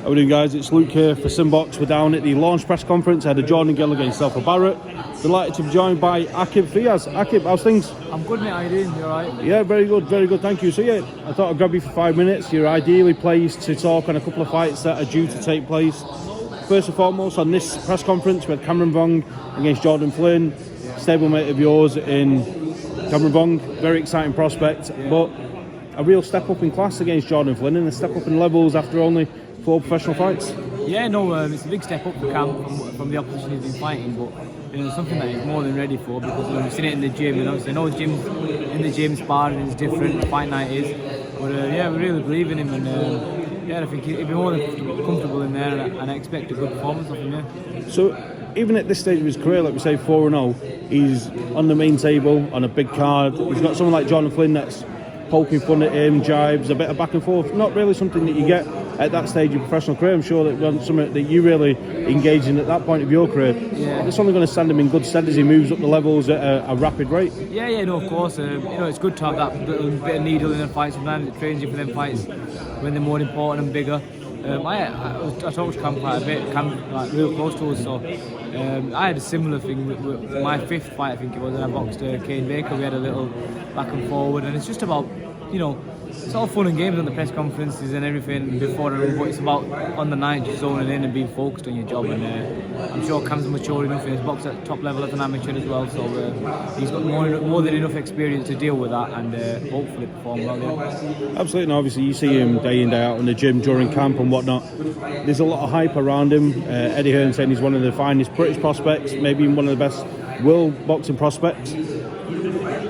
How are we doing, guys? It's Luke here for SimBoxx. We're down at the launch press conference ahead of Jordan Gill against Zelfa Barrett. Delighted to be joined by Aqib Fiaz. Aqib, how's things? I'm good, mate. How you doing? You alright? Yeah, very good, thank you. So yeah, I thought I'd grab you for 5 minutes. You're ideally placed to talk on a couple of fights that are due to take place. First and foremost, on this press conference, we had Cameron Vong against Jordan Flynn, stablemate of yours in Cameron Vong. Very exciting prospect, but a real step up in class against Jordan Flynn and a step up in levels after only 4 professional fights. Yeah, no, it's a big step up for Cam from the opposition he's been fighting, but something that he's more than ready for, because we've seen it in the gym, and obviously I know in the gym sparring is different, fight night is, but yeah, we really believe in him, and yeah, I think he'll be more than comfortable in there, and I expect a good performance of him. Yeah. So even at this stage of his career, like we say, 4-0, he's on the main table on a big card. He's got someone like Jordan Flynn that's poking fun at him, jibes, a bit of back and forth. Not really something that you get at that stage of your professional career. I'm sure that was something that you really engage in at that point of your career. Yeah. It's only going to stand him in good stead as he moves up the levels at a rapid rate. Yeah, no, of course. It's good to have that bit of needle in the fight. Sometimes it trains you for them fights when they're more important and bigger. I talked to Cam quite a bit. Cam, like, real close to us, so I had a similar thing with my 5th fight, I think it was, and I boxed Kane Baker. We had a little back and forward, and it's just about, it's all fun and games on the press conferences and everything before the room, but it's about on the night just zoning in and being focused on your job. And I'm sure Cam's mature enough, and he's boxed at top level as an amateur as well, so he's got more than enough experience to deal with that, and hopefully perform well. Yeah. Absolutely, and obviously you see him day in, day out in the gym during camp and whatnot. There's a lot of hype around him. Eddie Hearn saying he's one of the finest British prospects, maybe even one of the best world boxing prospects.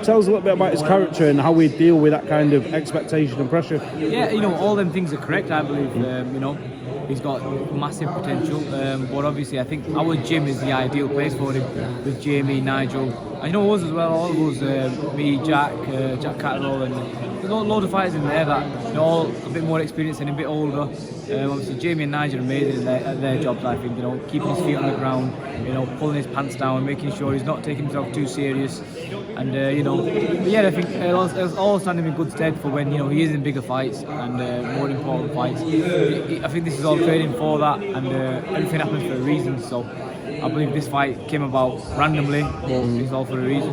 Tell us a little bit about his character and how we deal with that kind of expectation and pressure. Yeah, all them things are correct, I believe. He's got massive potential, but obviously I think our gym is the ideal place for him, with Jamie, Nigel, and us as well, all of us, me, Jack Catterall, and there's loads of fighters in there that all a bit more experienced and a bit older. Obviously Jamie and Nigel are amazing at their jobs, I think, keeping his feet on the ground, pulling his pants down, making sure he's not taking himself too serious, and but yeah, I think it'll all stand him in good stead for when he is in bigger fights and more important fights. I think this is all training for that, and everything happens for a reason, so I believe this fight came about randomly, but it's all for a reason.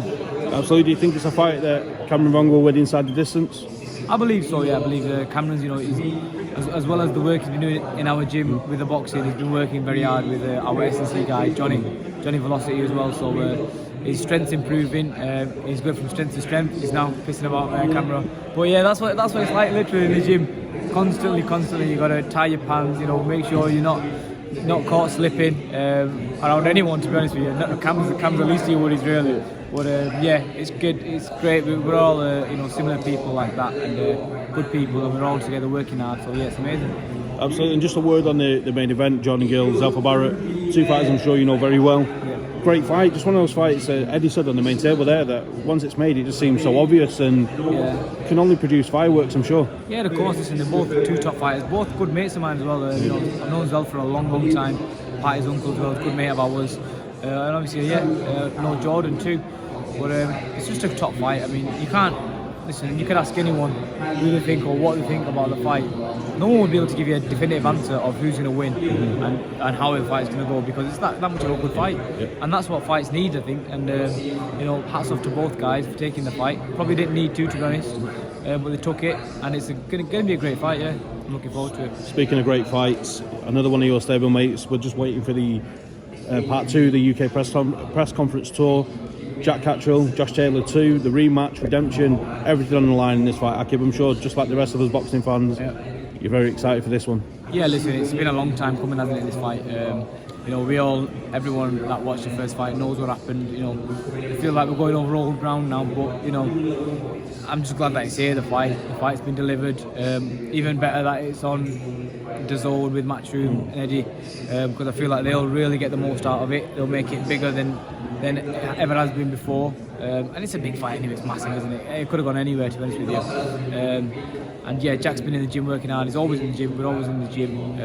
Absolutely. Do you think it's a fight that Cameron Vong will win inside the distance? I believe so, yeah. I believe Cameron's, as well as the work he's been doing in our gym with the boxing, he's been working very hard with our S&C guy, Johnny Velocity as well, so his strength's improving, he's going from strength to strength, he's now pissing about camera. But yeah, that's what it's like literally in the gym, constantly, you got to tie your pants, make sure you're not caught slipping around anyone, to be honest with you. Cam's the least of your worries, really. But yeah, it's good, it's great. We're all similar people like that, and good people, and we're all together working hard. So yeah, it's amazing. Absolutely. And just a word on the main event: Jordan Gill, Zelfa Barrett. 2 fighters I'm sure you know very well. Yeah. Great fight. Just one of those fights. Eddie said on the main table there that once it's made, it just seems so obvious and can only produce fireworks, I'm sure. Yeah, of course. Listen, they're both 2 top fighters, both good mates of mine as well. I've known Zel for a long time. Patty's uncle as well, good mate of ours. And obviously, know Jordan too. But it's just a top fight. I mean, you can't listen. You can ask anyone who they think or what they think about the fight. No one would be able to give you a definitive answer of who's going to win and how the fight's going to go, because it's that much of a good fight, and that's what fights need, I think. And hats off to both guys for taking the fight. Probably didn't need to be honest, but they took it, and it's going to be a great fight. Yeah, I'm looking forward to it. Speaking of great fights, another one of your stablemates. We're just waiting for the part 2, the UK press conference tour. Jack Catterall, Josh Taylor 2, the rematch, redemption, everything on the line in this fight. Aqib, I'm sure, just like the rest of us boxing fans, you're very excited for this one. Yeah, listen, it's been a long time coming, hasn't it, this fight? Everyone that watched the first fight knows what happened. I feel like we're going over old ground now, but I'm just glad that it's here. The fight's been delivered. Even better that it's on DAZN with Matchroom and Eddie, because I feel like they'll really get the most out of it. They'll make it bigger than it ever has been before, and it's a big fight anyway. It's massive, isn't it? It could have gone anywhere, to be honest with you. And yeah, Jack's been in the gym working hard. He's always in the gym. We're always in the gym.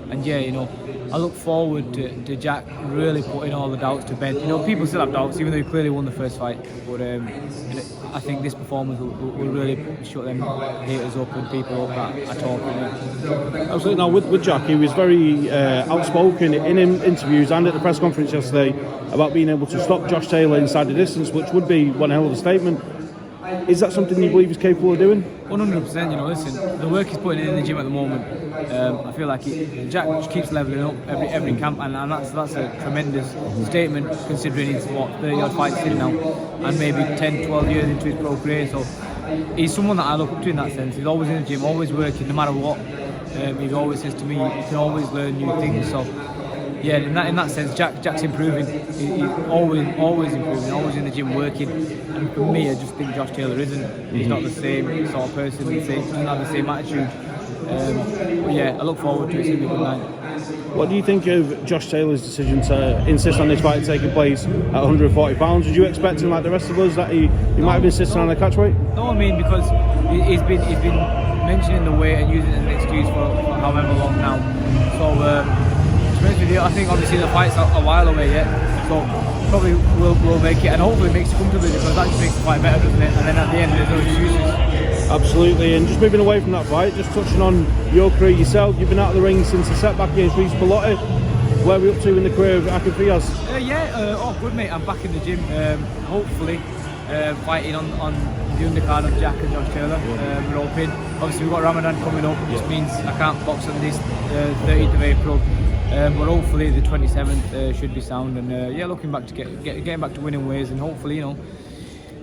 And yeah, you know, I look forward to Jack really putting all the doubts to bed. You know, people still have doubts, even though he clearly won the first fight. But I think this performance will really shut them haters up and people up that are talking. Absolutely. Now, with Jack, he was very outspoken in interviews and at the press conference yesterday about being able to stop Josh Taylor inside the distance, which would be one hell of a statement. Is that something you believe he's capable of doing? 100%. You know, listen, the work he's putting in the gym at the moment, I feel like Jack keeps leveling up every camp, and that's a tremendous statement considering he's 30-odd fights in now, and maybe 10, 12 years into his pro career. So he's someone that I look up to in that sense. He's always in the gym, always working, no matter what. He always says to me, you can always learn new things. So yeah, in that sense, Jack's improving. He's always improving, always in the gym working. And for me, I just think Josh Taylor isn't. He's not the same sort of person. Doesn't have the same attitude. But yeah, I look forward to it. It's gonna be a good night. What do you think of Josh Taylor's decision to insist on this fight taking place at 140 pounds? Would you expect him, like the rest of us, that he might have insisted on a catch weight? No, I mean, because he's been mentioning the weight and using it as an excuse for however long now. So. I think obviously the fight's a while away yet, so probably we'll make it, and hopefully it makes it comfortably, because that just makes the fight better, doesn't it? And then at the end there's no excuses. Absolutely. And just moving away from that fight, just touching on your career yourself, you've been out of the ring since the setback against Reece Bellotti. Where are we up to in the career of Aqib Fiaz? Good mate, I'm back in the gym, hopefully fighting on the undercard of Jack and Josh Taylor. We're hoping. Obviously we've got Ramadan coming up, which means I can't box on this 30th of April. But hopefully the 27th should be sound, and looking back to getting back to winning ways, and hopefully, you know,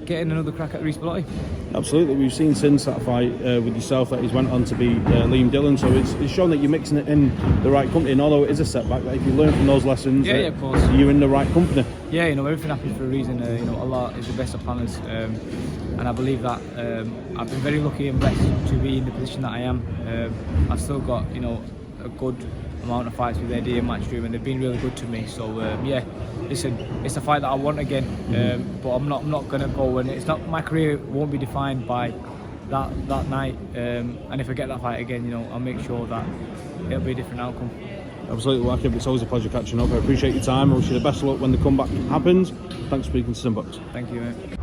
getting another crack at Reece Bellotti. Absolutely. We've seen since that fight with yourself that he's went on to be Liam Dillon, so it's shown that you're mixing it in the right company, and although it is a setback, that if you learn from those lessons, of course, you're in the right company. Yeah, you know, everything happens for a reason. You know, Allah is the best of planners, and I believe that. I've been very lucky and blessed to be in the position that I am. I've still got, you know, a good amount of fights with Eddie and Matchroom, and they've been really good to me. So listen, it's a fight that I want again, but I'm not going to go, and it's not, my career won't be defined by that night. And if I get that fight again, you know, I'll make sure that it'll be a different outcome. Absolutely, well, Aqib, it's always a pleasure catching up. I appreciate your time. I wish you the best of luck when the comeback happens. Thanks for speaking to SimBoxx. Thank you, mate.